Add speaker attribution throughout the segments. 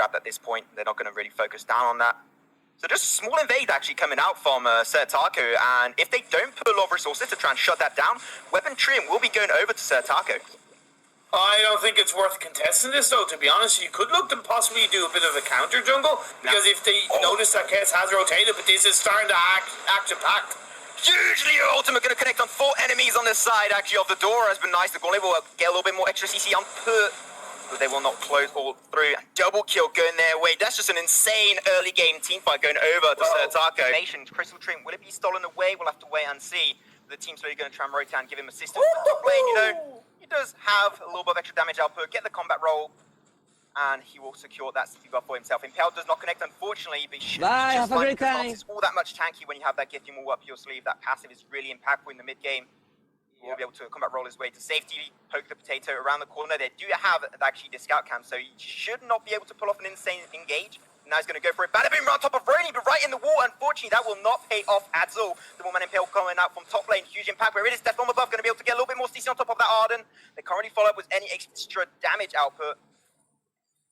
Speaker 1: Grab at this point. They're not going to really focus down on that. So just a small invade actually coming out from Sertaco, and if they don't put a lot of resources to try and shut that down, Weapon Triumph will be going over to Sertaco.
Speaker 2: I don't think it's worth contesting this though, to be honest. You could look to possibly do a bit of a counter jungle, because if they notice that Chaos has rotated, but this is starting to action-packed.
Speaker 1: Hugely ultimate going to connect on 4 enemies on this side actually of the door. Has been nice. The Gauntlet will get a little bit more extra CC on put, but they will not close all through. Double kill going their way. That's just an insane early game team fight going over to Sertaco. Crystal Trim, will it be stolen away? We'll have to wait and see. The team's really going to try and rotate and give him assistance. Top lane, you know, he does have a little bit of extra damage output. Get the combat roll, and he will secure that CP buff for himself. Impale does not connect, unfortunately, but he should
Speaker 3: Bye,
Speaker 1: just
Speaker 3: have a great time.
Speaker 1: It's all that much tanky when you have that gifting wall up your sleeve. That passive is really impactful in the mid game. He will be able to combat roll his way to safety, poke the potato around the corner. They do have actually the scout cam, so he should not be able to pull off an insane engage. Now he's going to go for it. Bada boom right on top of Rony, but right in the wall. Unfortunately, that will not pay off at all. The Woman Impale coming out from top lane. Huge impact. Where it is, Death Bomb above, going to be able to get a little bit more CC on top of that Arden. They can't really follow up with any extra damage output,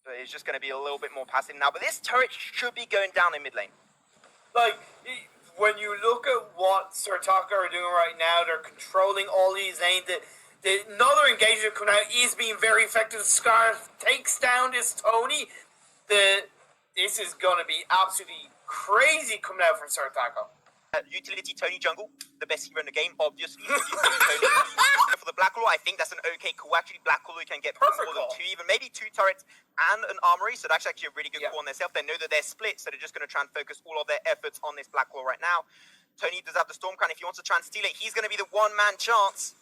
Speaker 1: but it's just going to be a little bit more passive now. But this turret should be going down in mid lane.
Speaker 2: Like, when you look at what Sertaco are doing right now, they're controlling all these lanes. Another engagement coming out is being very effective. Scarf takes down this Tony. This is going to be absolutely crazy coming out from Sertaco.
Speaker 1: Utility Tony jungle, the best hero in the game, obviously. For the Black Claw, I think that's an okay call. Actually, Black Claw can get more than 2, even maybe 2 turrets and an armory, so that's actually a really good call on themselves. They know that they're split, so they're just going to try and focus all of their efforts on this Black Claw right now. Tony does have the Storm Crown. If he wants to try and steal it, he's going to be the one-man chance.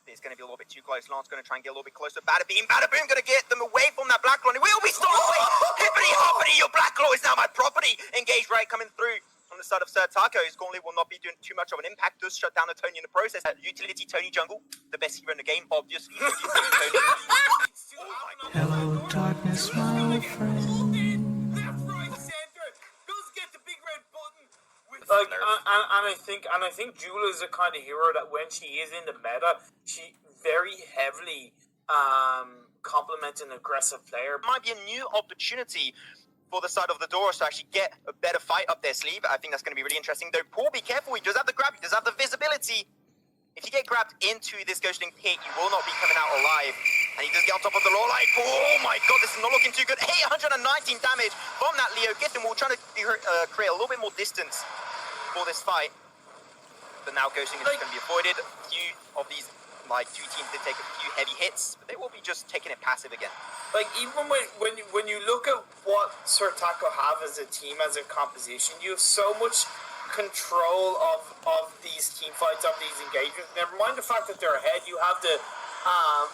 Speaker 1: It's going to be a little bit too close. Lance going to try and get a little bit closer. Bada Boom going to get them away from that Black Claw. And it will be stolen away. Hippity hoppity, your Black Claw is now my property. Engaged right coming through on the side of Sertaco. His Gauntlet will not be doing too much of an impact. Does shut down the Tony in the process. Utility Tony jungle, the best hero in the game, obviously.
Speaker 4: Hello, darkness, my friend.
Speaker 2: Like, and I think Jula is the kind of hero that when she is in the meta, she very heavily complements an aggressive player.
Speaker 1: Might be a new opportunity for the side of the Doors to actually get a better fight up their sleeve. I think that's going to be really interesting. Though Paul, be careful. He does have the grab. He does have the visibility. If you get grabbed into this ghosting pit, you will not be coming out alive. And he does get on top of the law line. Oh my god, this is not looking too good. 819 damage from that Leo. Gifting will trying to create a little bit more distance for this fight. But now ghosting is going to be avoided. A few of these like 2 teams did take a few heavy hits, but they will be just taking it passive again.
Speaker 2: Like, even when you look at what Sertaco have as a team, as a composition, you have so much control of these team fights, of these engagements. Never mind the fact that they're ahead. You have the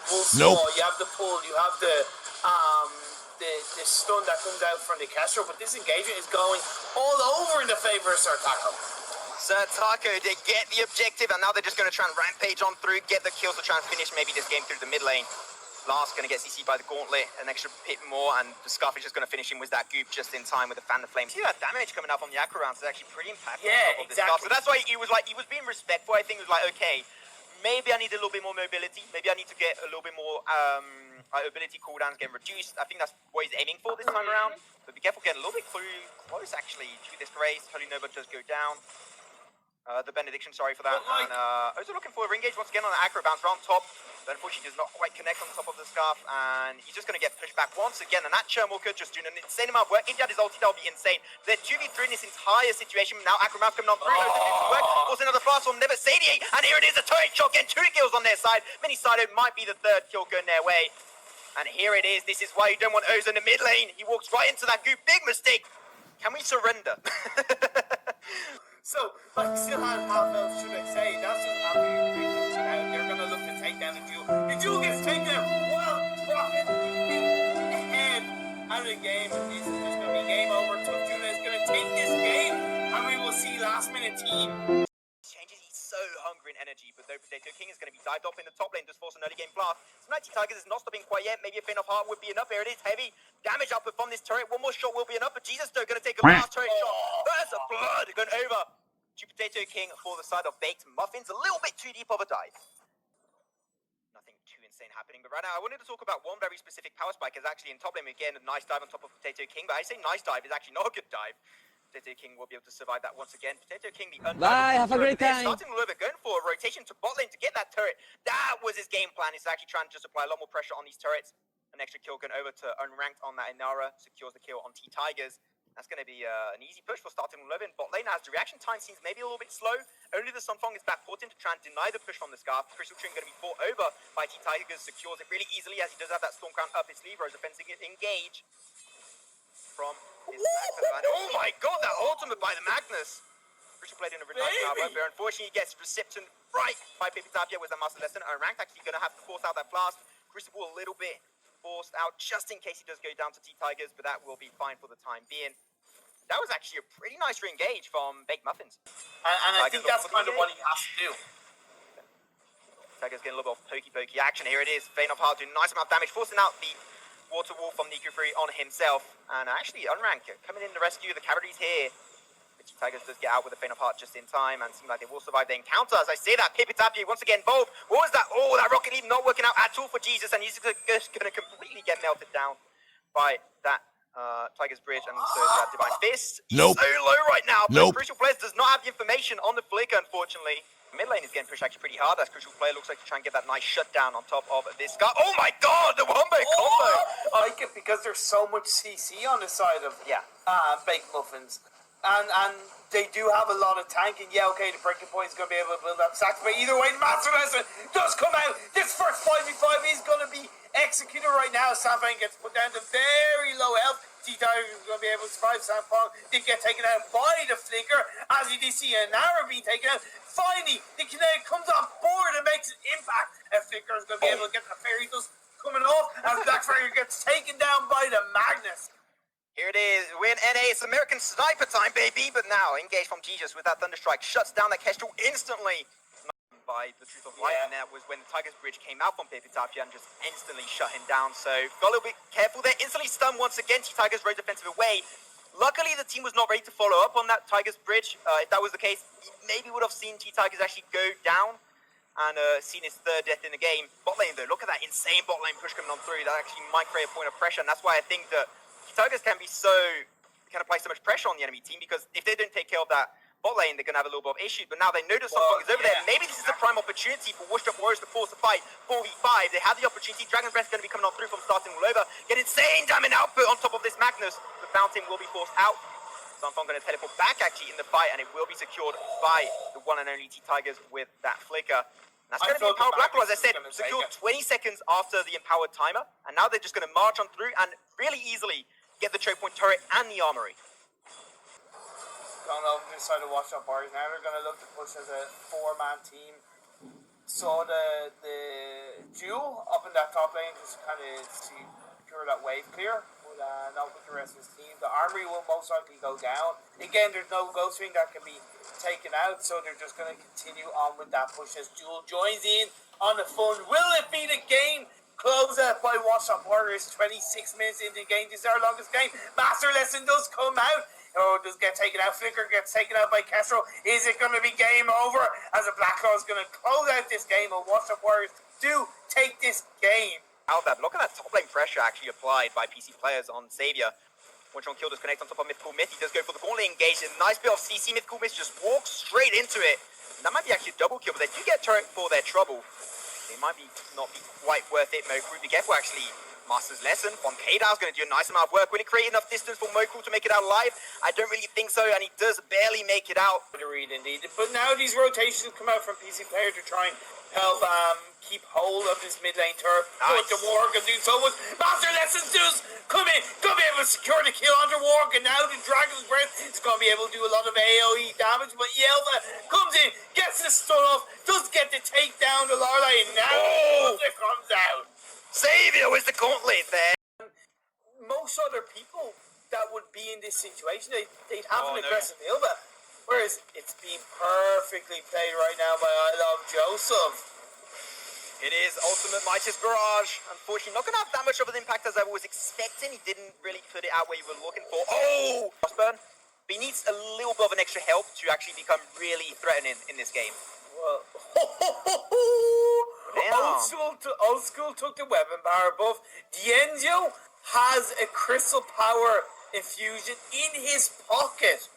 Speaker 2: Wolf's Claw, you have the pull, you have the stun that comes out from the Castro, but this engagement is going all over in the favor of Sertaco.
Speaker 1: Sertaco, they get the objective, and now they're just going to try and rampage on through, get the kills to try and finish maybe this game through the mid lane. Last going to get CC by the Gauntlet, an extra bit more, and the Scarf is just going to finish him with that goop just in time with the Fan of Flames. See that damage coming up on the Aqua rounds is actually pretty impactful.
Speaker 2: Yeah, exactly.
Speaker 1: So that's why he was being respectful. I think he was like, okay, maybe I need a little bit more mobility. Maybe I need to get a little bit more ability cooldowns get reduced. I think that's what he's aiming for this time around. But be careful getting a little bit close actually to this race. Holy Nova does go down. The Benediction, sorry for that. And also looking for a ring gauge once again on the Acro bounce around top. But unfortunately does not quite connect on top of the Scarf. And he's just going to get pushed back once again. And that Churmwalker just doing an insane amount of work. If he had his ulti, that would be insane. They're 2v3 in this entire situation. Now Acro bounce coming on through. Also another fast from Never Sadie. And here it is, a turret shot getting 2 kills on their side. Mini Sido might be the 3rd kill going their way. And here it is. This is why you don't want Oza in the mid lane. He walks right into that goop. Big mistake. Can we surrender?
Speaker 2: So, like, still had half health, should I say. That's just absolutely ridiculous. They're going to look to take down the Jewel. The Jewel gets taken down while dropping ahead out of the game. This is just going to be game over. Tough Jewel is going to take this game, and we will see last minute team.
Speaker 1: Changes, he's so hungry in energy, but though Potato King is going to be dived off in the top lane, just force an early game blast. Mighty Tigers is not stopping quite yet. Maybe a Feint of Heart would be enough. Here it is, heavy damage output from this turret. One more shot will be enough, but Jesus though going to take a last turret shot. Burst of blood going over to Potato King for the side of Baked Muffins. A little bit too deep of a dive. Nothing too insane happening. But right now, I wanted to talk about one very specific power spike. Is actually in top lane again. A nice dive on top of Potato King. But I say nice dive is actually not a good dive. Potato King will be able to survive that once again. Potato King, the
Speaker 3: Bye, have a great time.
Speaker 1: Starting a little bit, going for a rotation to bot lane to get that turret. That was his game plan. He's actually trying to just apply a lot more pressure on these turrets. An extra kill going over to unranked on that Inara. Secures the kill on T-Tigers. That's going to be an easy push for starting 11. Bot lane as the reaction time seems maybe a little bit slow. Only the Sunfong is back put in to try and deny the push from the Scarf. Crystal Trin going to be fought over by T-Tigers. Secures it really easily as he does have that Storm Crown up his sleeve. Rose defending it. Engage from his Magnus. Oh my god, that ultimate by the Magnus. Crystal played in a really nice job, but unfortunately he gets reception right by Pipitapia with that Master Lesson. Unranked actually going to have to force out that blast. Crystal a little bit forced out just in case he does go down to T-Tigers, but that will be fine for the time being. That was actually a pretty nice re-engage from Baked Muffins.
Speaker 2: And I think that's kind of what he has to do.
Speaker 1: Tigers getting a little bit of pokey action. Here it is. Vein of Heart doing a nice amount of damage, forcing out the Water Wall from Niku Free on himself. And actually, Unrank coming in to rescue. The cavalry's here. Tigers does get out with a Vein of Heart just in time and seem like they will survive the encounter. As I say that, Pipitapia once again involved. What was that? Oh, that Rocket Leap not working out at all for Jesus, and he's just going to completely get melted down by that Tiger's Bridge and also that Divine Fist. He's so low right now, but Crucial Players does not have the information on the flicker, unfortunately. Mid lane is getting pushed actually pretty hard as Crucial Player looks like to try and get that nice shutdown on top of this guy. Oh my god, the wombo combo!
Speaker 2: I like it because there's so much CC on the side of Baked Muffins. And they do have a lot of tanking. Yeah, okay, the breaking point is going to be able to build up sacks, but either way, Master Lesson does come out. This first 5v5 is going to be executed right now. Samfang gets put down to very low health. T-Tiger is going to be able to survive. Samfang did get taken out by the flicker, as you did see Inara being taken out. Finally, the Kinetic comes on board and makes an impact. And Flicker is going to be able to get the fairy dust coming off, as Black Fairy gets taken down by the Magnus.
Speaker 1: Here it is, win NA, it's American Sniper time, baby! But now, engaged from Jesus with that Thunderstrike, shuts down that Kestrel instantly by the Truth of Light, and that was when the Tiger's Bridge came out from Pipitapia and just instantly shut him down, so got a little bit careful there, instantly stunned once again, T-Tigers rode defensive away. Luckily, the team was not ready to follow up on that Tiger's Bridge. If that was the case, maybe would have seen T-Tigers actually go down and seen his third death in the game. Bot lane though, look at that insane bot lane push coming on through, that actually might create a point of pressure, and that's why I think that Tigers can be can apply so much pressure on the enemy team, because if they don't take care of that bot lane, they're going to have a little bit of issues. But now they know that Sunfong is over there. Maybe this is a prime opportunity for Washed Up Warriors to force a fight 4v5. They have the opportunity. Dragon Breath is going to be coming on through from starting all over. Get insane damage output on top of this Magnus. The Fountain will be forced out. Sunfong going to teleport back actually in the fight, and it will be secured by the one and only T-Tigers with that flicker. That's going to be Empowered Blackwall, as I said, secured 20 seconds after the Empowered timer. And now they're just going to march on through and really easily get the choke point turret and the armory.
Speaker 2: Going over to the side of Watch Out Warriors now. They're going to look to push as a 4-man team. Saw the duel up in that top lane, just kind of secure that wave clear. But not with the rest of his team. The armory will most likely go down. Again, there's no Ghost Ring that can be taken out, so they're just going to continue on with that push as Duel joins in on the fun. Will it be the game? Close out by Watch Out Warriors, 26 minutes into the game. This is our longest game. Master Lesson does come out. Oh, does get taken out. Flicker gets taken out by Kestrel. Is it going to be game over? As a Black Claw is going to close out this game, and Watch Out Warriors do take this game.
Speaker 1: Look at that top lane pressure actually applied by PC players on Savior. One-shot kill does connect on top of Mythical Myth. He does go for the gauntlet engage. A nice bit of CC. Mythical Myth just walks straight into it. And that might be actually a double kill, but they do get turret for their trouble. It might not be quite worth it. Moku, be careful actually. Master's Lesson from K-Dow's going to do a nice amount of work. Will he create enough distance for Moku to make it out alive? I don't really think so, and he does barely make it out.
Speaker 2: Indeed. But now these rotations come out from PC player to try and help keep hold of this mid lane turret. Nice. But the Warg can do so much. Master Lessons does come in, going to be able to secure the kill under Warg, and now the Dragon's Breath is going to be able to do a lot of AoE damage. But Yelva comes in, gets the stun off, does get the takedown to Lorelei, and now the comes out.
Speaker 1: Savior with the gauntlet there.
Speaker 2: Most other people that would be in this situation, they'd have an aggressive Hilda. Whereas it's being perfectly played right now by I Love Joseph.
Speaker 1: It is Ultimate Mightiest Barrage. Unfortunately, not going to have that much of an impact as I was expecting. He didn't really put it out where you were looking for. Oh! Crossburn. But he needs a little bit of an extra help to actually become really threatening in this game.
Speaker 2: Well, Old school took the weapon power buff. D'Angelo has a crystal power infusion in his pocket,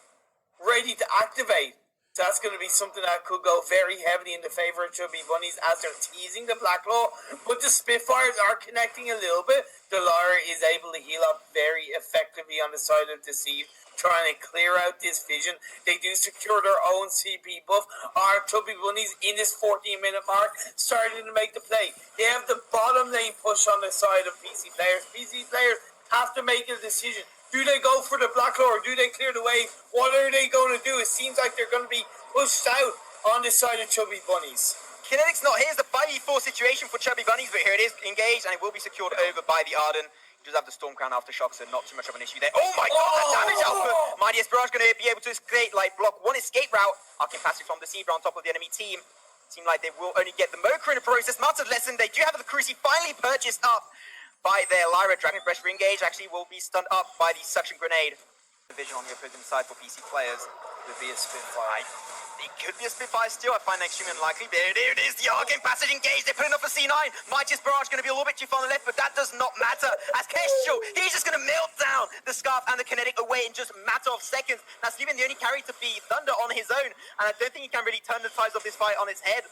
Speaker 2: ready to activate. So that's going to be something that could go very heavily in the favor of Chubby Bunnies as they're teasing the Black Law. But the Spitfires are connecting a little bit. The Lara is able to heal up very effectively on the side of Deceive, trying to clear out this vision. They do secure their own CP buff. Our Chubby Bunnies in this 14-minute mark starting to make the play. They have the bottom lane push on the side of PC players. PC players have to make a decision. Do they go for the Black Law or do they clear the way? What are they going to do? It seems like they're going to be pushed out on the side of Chubby Bunnies.
Speaker 1: Kinetic's not here. It's the 5v4 situation for Chubby Bunnies, but here it is, engaged, and it will be secured over by the Arden. He does have the Stormcrown Aftershock, so not too much of an issue there. Oh my god, that damage output! Mighty Esperage going to be able to escape, block one escape route. Arcane Passage from the Zebra on top of the enemy team. Seem like they will only get the Mocha in the process. Mastered Lesson, they do have the Cruci finally purchased up by their Lyra. Dragon Breath re-engage actually will be stunned up by the Suction Grenade. Division on the opposing side for PC players.
Speaker 2: Would be a Spitfire.
Speaker 1: It could be a Spitfire still. I find that extremely unlikely. There it is. The Arcane Passage engaged. They're putting up a C9. Mightiest Barrage going to be a little bit too far on the left, but that does not matter. As Kestrel, he's just going to melt down the Scarf and the Kinetic away in just a matter of seconds. That's even the only carry to be Thunder on his own. And I don't think he can really turn the tides of this fight on its head.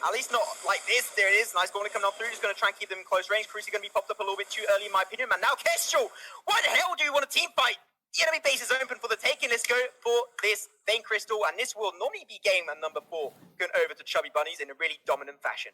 Speaker 1: At least not like this. There it is. Nice going to come down through. Just going to try and keep them in close range. Cruci going to be popped up a little bit too early in my opinion. And now Kestrel, why the hell do you want a team fight? The enemy base is open for the taking. Let's go for this Vein Crystal, and this will normally be game number 4, going over to Chubby Bunnies in a really dominant fashion.